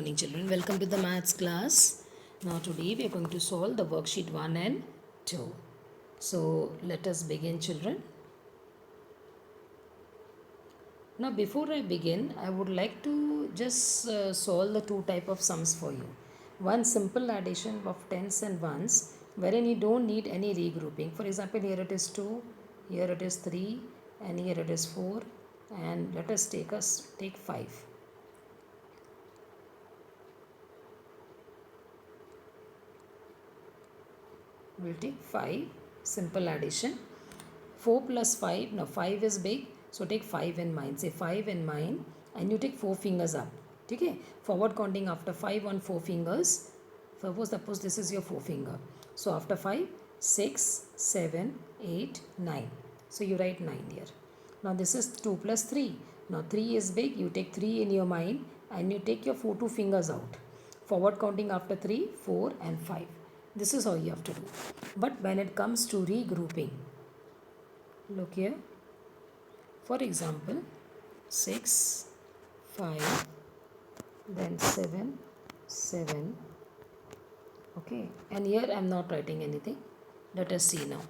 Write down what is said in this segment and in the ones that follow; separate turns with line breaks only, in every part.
Morning children, welcome to the maths class. Now today we are going to solve the worksheet 1 and 2. So let us begin children. Now before I begin, I would like to just solve the two type of sums for you. One simple addition of tens and ones wherein you don't need any regrouping. For example, here it is 2, here it is 3 and here it is 4 and let us take 5. We'll take 5 simple addition. 4 plus 5, now 5 is big, so take 5 in mind. Say 5 in mind and you take 4 fingers up. Okay, forward counting after 5 on 4 fingers. Suppose this is your 4 finger. So after 5, 6, 7, 8, 9. So you write 9 here. Now this is 2 plus 3. Now 3 is big, you take 3 in your mind and you take your 2 fingers out. Forward counting after 3, 4 and 5. This is how you have to do. But when it comes to regrouping, look here. For example, 6, 5, then 7, 7. Okay. And here I am not writing anything. Let us see now.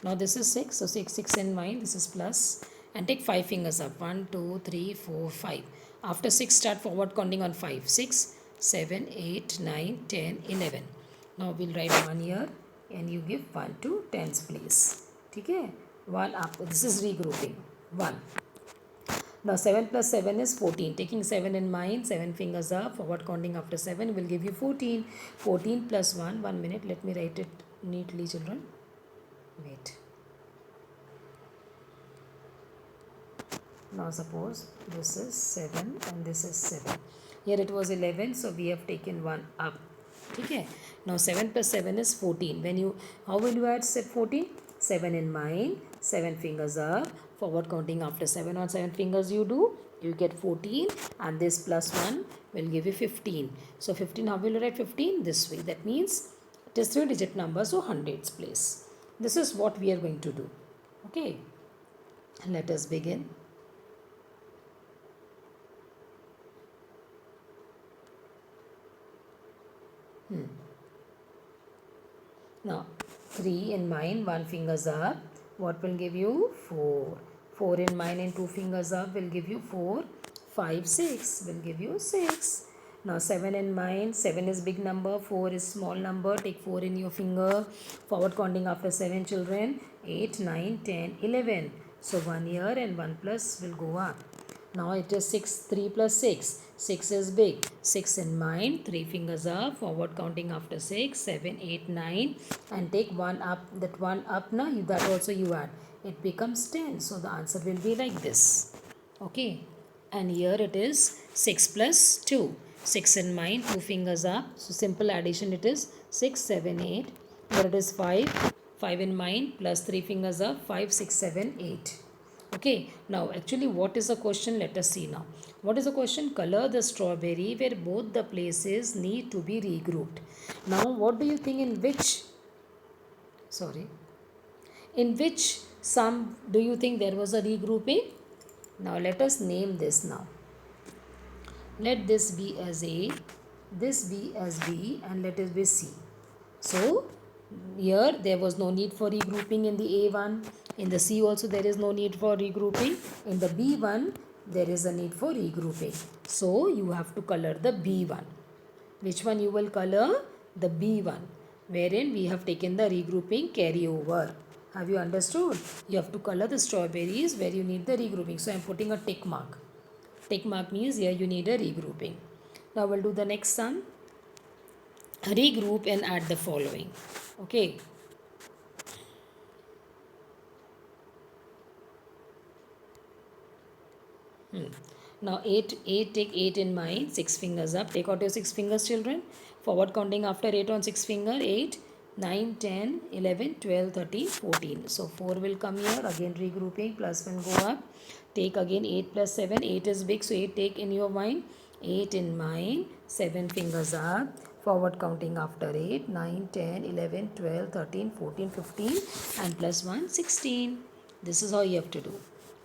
Now this is 6. So 6 in mind. This is plus. And take 5 fingers up. 1, 2, 3, 4, 5. After 6, start forward counting on 5. 6, 7, 8, 9, 10, 11. Now we'll write 1 here and you give 1 to tens place. Okay? 1 up. This is regrouping. 1. Now 7 plus 7 is 14. Taking 7 in mind, 7 fingers up, forward counting after 7 will give you 14. 14 plus 1, 1 minute, let me write it neatly children. Wait. Now suppose this is 7 and this is 7. Here it was 11, so we have taken 1 up. Okay. Now 7 plus 7 is 14. How will you add 14? 7 in mind, 7 fingers up, forward counting after 7 on 7 fingers you do, you get 14 and this plus 1 will give you 15. So 15, how will you write 15? This way. That means it is 3-digit number, so hundreds place. This is what we are going to do. Okay. Let us begin. Now 3 in mind, 1 fingers up. What will give you? 4. 4 in mind and 2 fingers up will give you 4. 5, 6 will give you 6. Now 7 in mind, 7 is big number, 4 is small number. Take 4 in your finger. Forward counting after 7 children. 8, 9, 10, 11. So 1 here and 1 plus will go up. Now it is 6, 3 plus 6. 6 is big. 6 in mind, 3 fingers up, forward counting after 6, 7, 8, 9 and take 1 up. That 1 up now, that also you add. It becomes 10. So the answer will be like this. Okay. And here it is 6 plus 2. 6 in mind, 2 fingers up. So simple addition it is 6, 7, 8. Here it is 5. 5 in mind plus 3 fingers up, 5, 6, 7, 8. Okay, now actually what is the question? Let us see now. What is the question? Color the strawberry where both the places need to be regrouped. Now what do you think in which sum do you think there was a regrouping? Now let us name this now. Let this be as A, this be as B and let it be C. So here there was no need for regrouping in the A1. In the C also there is no need for regrouping. In the B1 there is a need for regrouping. So you have to color the B1. Which one you will color? The B1. Wherein we have taken the regrouping carryover. Have you understood? You have to color the strawberries where you need the regrouping. So I am putting a tick mark. Tick mark means here you need a regrouping. Now we'll do the next sum. Regroup and add the following. Okay. Now 8, take 8 in mind, 6 fingers up. Take out your 6 fingers children. Forward counting after 8 on 6 finger. 8, 9, 10, 11, 12, 13, 14. So 4 will come here. Again regrouping. Plus will go up. Take again 8 plus 7. 8 is big. So 8 take in your mind. 8 in mind. 7 fingers up. Forward counting after 8, 9, 10, 11, 12, 13, 14, 15 and plus 1, 16. This is how you have to do.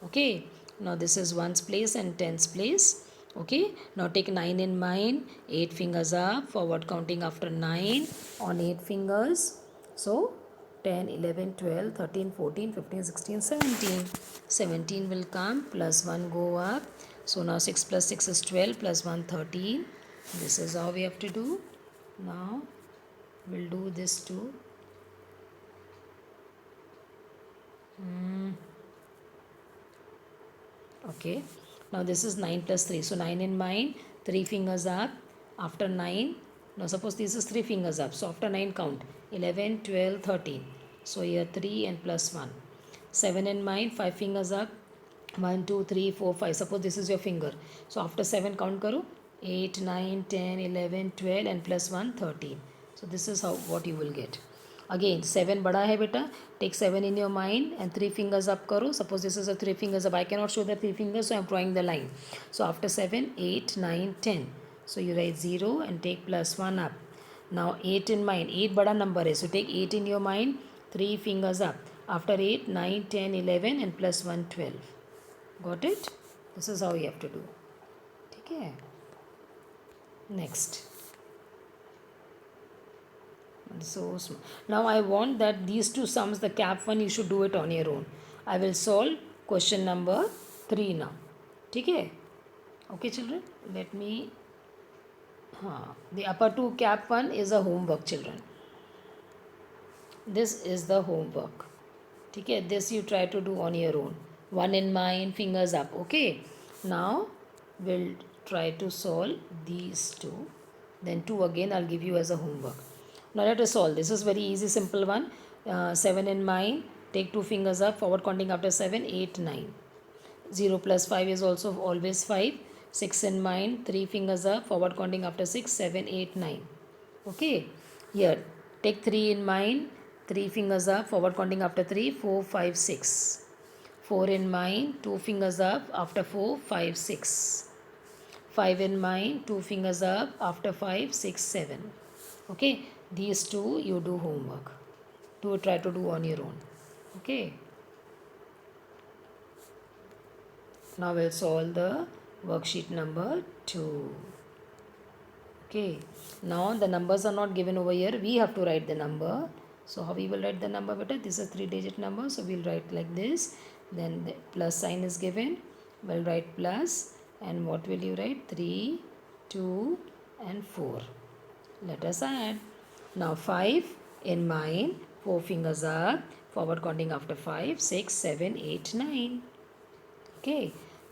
Okay. Now this is ones place and tens place. Okay, now take 9 in mind, 8 fingers up, forward counting after 9 on 8 fingers. So 10, 11, 12, 13, 14, 15, 16, 17. 17 will come, plus 1 go up. So now 6 plus 6 is 12, plus 1 13. This is how we have to do. Now we'll do this too. Okay, now this is 9 plus 3. So 9 in mind, 3 fingers up. After 9, now suppose this is 3 fingers up. So after 9 count 11, 12, 13. So here 3 and plus 1. 7 in mind, 5 fingers up. 1, 2, 3, 4, 5. Suppose this is your finger. So after 7 count karo 8, 9, 10, 11, 12 and plus 1, 13. So this is how what you will get. Again 7 bada hai beta, take 7 in your mind and 3 fingers up karo. Suppose this is a 3 fingers up, I cannot show the 3 fingers, so I am drawing the line. So after 7, 8, 9, 10. So you write 0 and take plus 1 up. Now 8 in mind, 8 bada number hai, so take 8 in your mind, 3 fingers up. After 8, 9, 10, 11 and plus 1, 12. Got it? This is how you have to do. Okay. Next. So small. Now I want that these two sums, the cap one, you should do it on your own. I will solve question number 3 now. Okay? Okay, children? Let me. The upper two cap one is a homework, children. This is the homework. Okay? This you try to do on your own. 1 in mind, fingers up. Okay? Now we'll try to solve these two. Then 2 again I'll give you as a homework. Now let us solve. This is very easy, simple one. 7 in mind. Take 2 fingers up. Forward counting after 7, 8, 9. 0 plus 5 is also always 5. 6 in mind. 3 fingers up. Forward counting after 6, 7, 8, 9. Okay. Here. Take 3 in mind. 3 fingers up. Forward counting after 3, 4, 5, 6. 4 in mind. 2 fingers up. After 4, 5, 6. 5 in mind. 2 fingers up. After 5, 6, 7. Okay, these two you do homework. Try to do on your own. Okay. Now we'll solve the worksheet number 2. Okay. Now the numbers are not given over here. We have to write the number. So how we will write the number better? This is a 3-digit number. So we'll write like this. Then the plus sign is given. We'll write plus. And what will you write? 3, 2 and 4. Let us add. Now 5 in mind, 4 fingers up, forward counting after 5, 6, 7, 8, 9. Okay,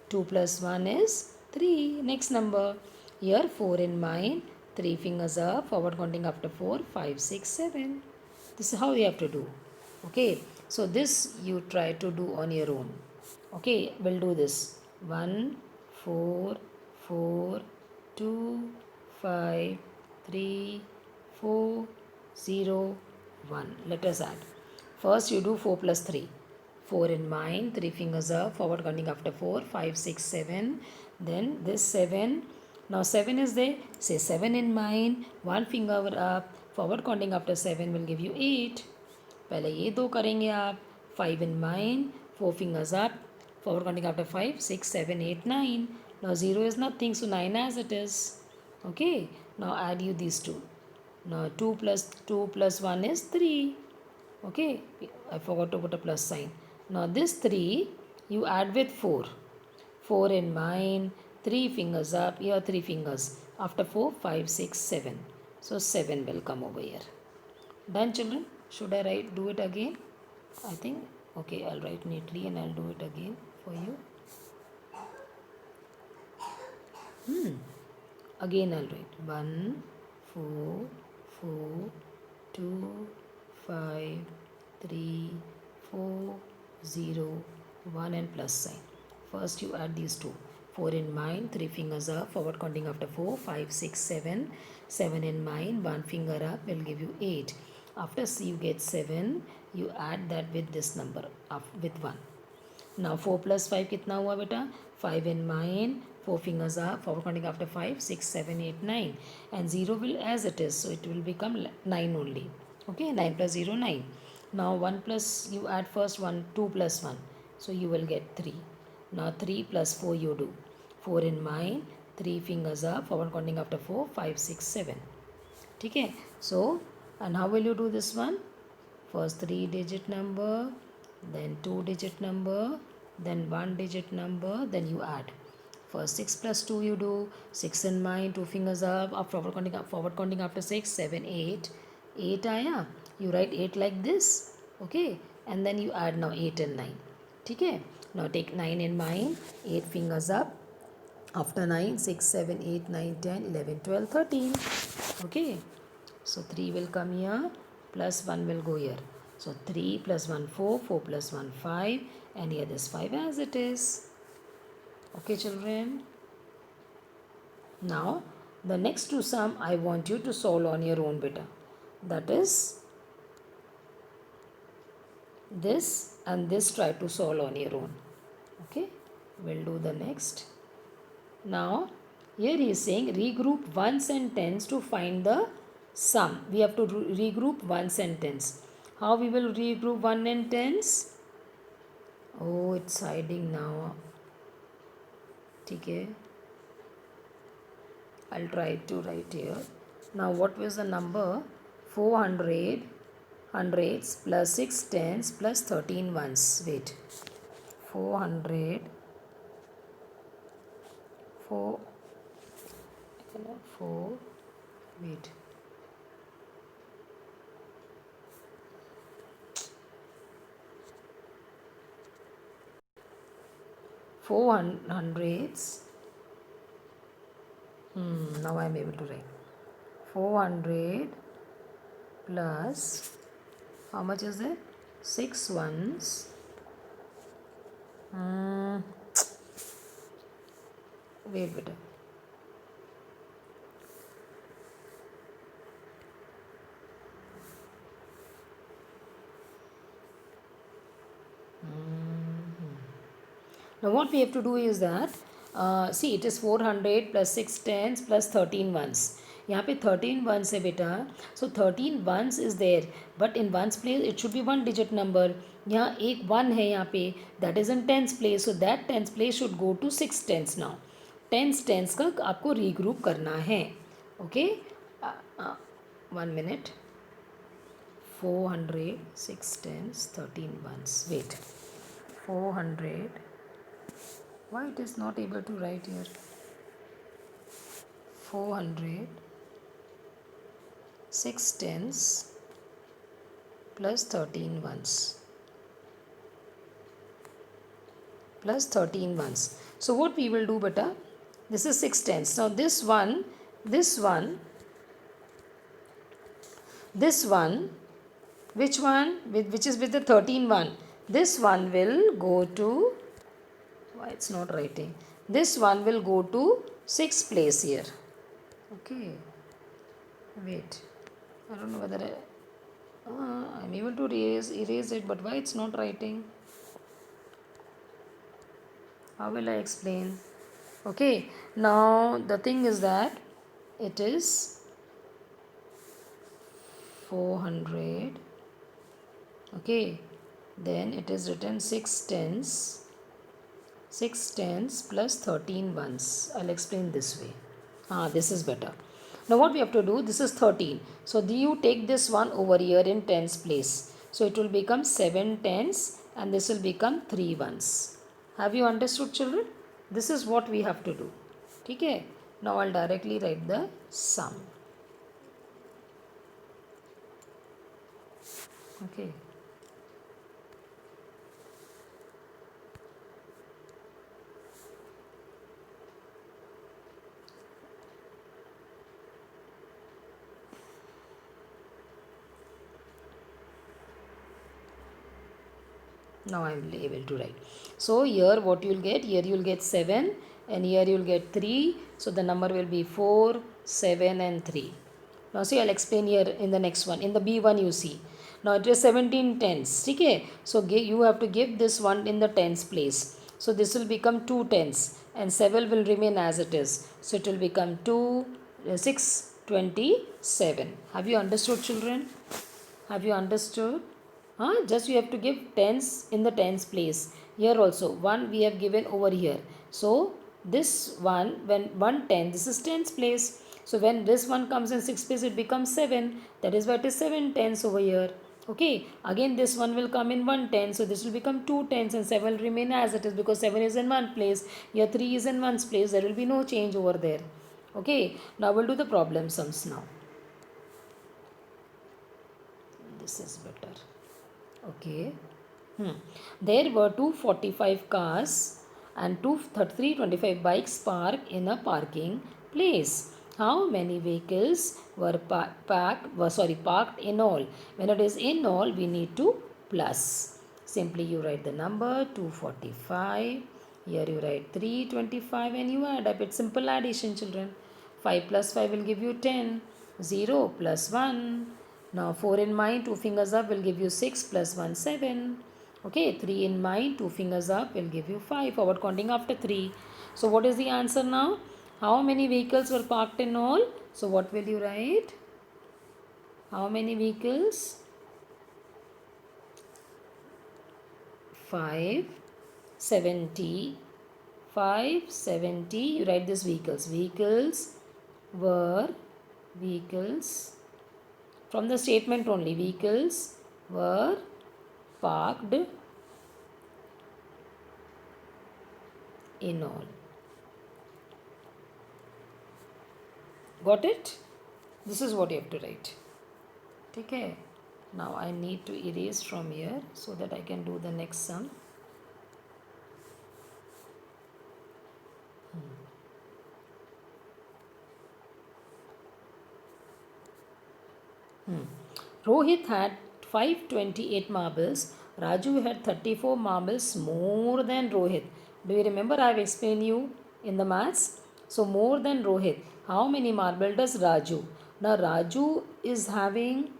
2 plus 1 is 3. Next number. Here 4 in mind, 3 fingers up, forward counting after 4, 5, 6, 7. This is how you have to do. Okay, so this you try to do on your own. Okay, we'll do this. 1, 4, 4, 2, 5, 3, 4, 0, 1. Let us add. First you do 4 plus 3. 4 in mind, 3 fingers up, forward counting after 4, 5, 6, 7. Then this 7. Now 7 is there. Say 7 in mind, 1 finger up, forward counting after 7 will give you 8. पहले ये दो करेंगे आप. 5 in mind, 4 fingers up, forward counting after 5, 6, 7, 8, 9. Now 0 is nothing, so 9 as it is. Okay, now add you these two. Now 2 plus 1 is 3. Okay, I forgot to put a plus sign. Now this 3 you add with 4. 4 in mind, 3 fingers up, here 3 fingers. After 4, 5, 6, 7. So 7 will come over here. Done, children? Should I do it again? I think, okay, I'll write neatly and I'll do it again for you. Again I'll write 1, 4, 4, 2, 5, 3, 4, 0, 1 and plus sign. First you add these two. 4 in mind, 3 fingers up, forward counting after 4, 5, 6, 7. 7 in mind, 1 finger up will give you 8. After you get 7, you add that with this number, with 1. Now 4 plus 5 kitna hua beta? 5 in mind, 4 fingers up, forward counting after 5, 6, 7, 8, 9. And 0 will as it is, so it will become 9 only. Okay, 9 plus 0, 9. Now 1 plus, you add first 1, 2 plus 1. So you will get 3. Now 3 plus 4 you do. 4 in mind, 3 fingers up, forward counting after 4, 5, 6, 7. Okay, so and how will you do this one? First 3-digit number, then 2-digit number, then 1-digit number, then you add. First 6 plus 2 you do, 6 in mind, 2 fingers up, forward counting after 6, 7, 8. 8 aaya, you write 8 like this, okay, and then you add now 8 and 9. Okay, now take 9 in mind, 8 fingers up, after 9, 6, 7, 8, 9, 10, 11, 12, 13. Okay, so 3 will come here, plus 1 will go here. So 3 plus 1, 4, 4 plus 1, 5, and here this 5 as it is. Okay, children. Now, the next two sum I want you to solve on your own beta. That is, this and this try to solve on your own. Okay, we'll do the next. Now, here he is saying regroup ones and tens to find the sum. We have to regroup ones and tens. How we will regroup 1 and tens? Oh, it's hiding now. Okay. I'll try to write here. Now, what was the number? 400 hundreds plus 6 tens plus 13 ones. Wait. 400 4 wait, 400s. Now I am able to write 400 plus, how much is it? 6 ones. Wait better. Now what we have to do is that, see, it is 400 plus 6 tens plus 13 ones. यहाँ पे 13 ones है बेटा. So 13 ones is there, but in ones place it should be 1-digit number. यहाँ एक 1 है यहाँ पे, that is in tens place. So that tens place should go to 6 tens now. tens का आपको regroup करना है. Okay, 1 minute. 400, 6 tens, 13 ones. Wait, 400. Why it is not able to write here? 400, 6 tens plus 13 ones. Plus 13 ones. So what we will do, beta? This is 6 tens. Now this one, which one? Which is with the 13 one. This one will go to, why it's not writing? This one will go to 6th place here. Okay. Wait. I don't know whether I'm able to erase it, but why it's not writing? How will I explain? Okay. Now the thing is that it is 400. Okay. Then it is written 6 tens. 6 tens plus 13 ones. I'll explain this way. This is better. Now what we have to do, this is 13. So you take this one over here in tens place. So it will become 7 tens and this will become 3 ones. Have you understood, children? This is what we have to do. Okay. Now I'll directly write the sum. Okay. Now I am able to write. So here what you will get, here you will get 7 and here you will get 3. So the number will be 4, 7 and 3. Now see, I'll explain here in the next one. In the B1 you see. Now it is 17 tens. Okay. So you have to give this one in the tens place. So this will become 2 tens and 7 will remain as it is. So it will become 6, 27. Have you understood, children? Have you understood? Just you have to give tens in the tens place. Here also 1 we have given over here. So this one, when 110, this is tens place. So when this one comes in sixth place, it becomes 7. That is why it is 7 tens over here. Okay, again this one will come in 110, so this will become 2 tens and 7 will remain as it is because 7 is in one place. Here 3 is in one's place. There will be no change over there. Okay, now we'll do the problem sums now. This is better. Okay. There were 245 cars and 325 bikes parked in a parking place. How many vehicles were parked in all? When it is in all, we need to plus. Simply you write the number 245. Here you write 325 and you add up. It's simple addition, children. 5 plus 5 will give you 10. 0 plus 1. Now 4 in mind, 2 fingers up will give you 6 plus 1, 7. Okay, 3 in mind, 2 fingers up will give you 5. Forward counting after 3. So what is the answer now? How many vehicles were parked in all? So what will you write? How many vehicles? 570. 570. You write this vehicles. Vehicles from the statement only. Vehicles were parked in all. Got it? This is what you have to write. Okay. Now I need to erase from here so that I can do the next sum. Rohit had 528 marbles. Raju had 34 marbles more than Rohit. Do you remember I have explained you in the maths? So more than Rohit. How many marbles does Raju? Now Raju is having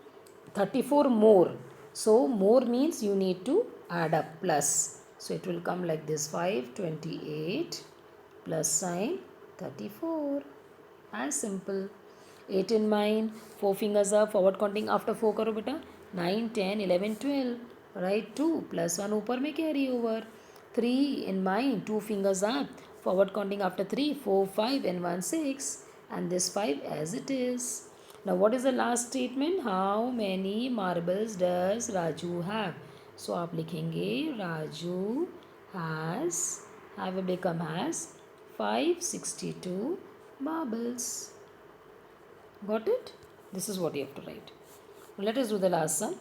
34 more. So more means you need to add up plus. So it will come like this 528 plus sign 34. As simple. 8 in mind, 4 fingers up, forward counting after 4 करो बेटा 9, 10, 11, 12. Right 2 plus 1 ऊपर में carry over. 3 in mind, 2 fingers up, forward counting after 3, 4, 5 and 1, 6. And this 5 as it is. Now what is the last statement? How many marbles does Raju have? So आप लिखेंगे Raju has, have become has 562 marbles. Got it? This is what you have to write. Let us do the last sum.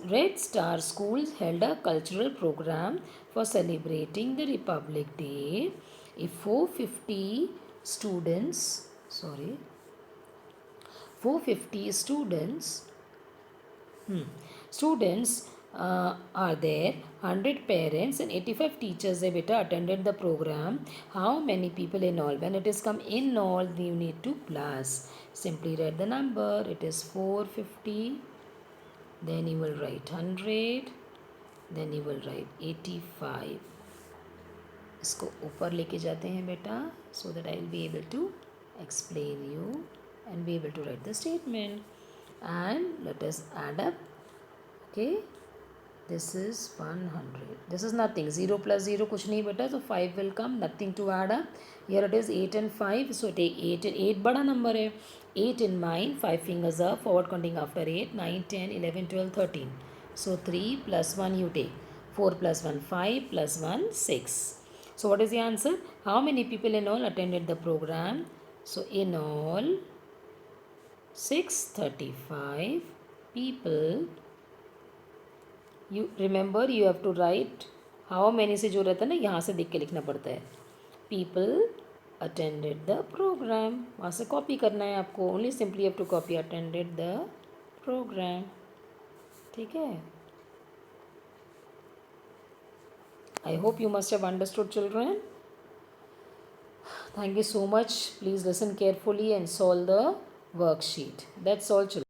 Red Star Schools held a cultural program for celebrating the Republic Day. If 450 students, 450 students are there, 100 parents and 85 teachers attended the program. How many people in all? When it is come in all, you need to plus. Simply write the number. It is 450. Then you will write 100. Then you will write 85. इसको ऊपर लेके जाते हैं बेटा, so that I will be able to explain you and be able to write the statement. And let us add up. Okay. This is 100. This is nothing. 0 plus 0 कुछ नहीं बेटा. So 5 will come. Nothing to add up. Here it is 8 and 5. So take 8 and 8 बड़ा number है. 8 in mind. 5 fingers up. Forward counting after 8. 9, 10, 11, 12, 13. So 3 plus 1 you take. 4 plus 1 5 plus 1 6. So what is the answer? How many people in all attended the program? So in all 635 people. You remember you have to write how many से जो रहता है ना यहाँ से देख के लिखना पड़ता है. People attended the program. वहाँ से कॉपी करना है आपको. Only simply you have to copy attended the program. ठीक है. I hope you must have understood, children. Thank you so much. Please listen carefully and solve the worksheet. That's all, children.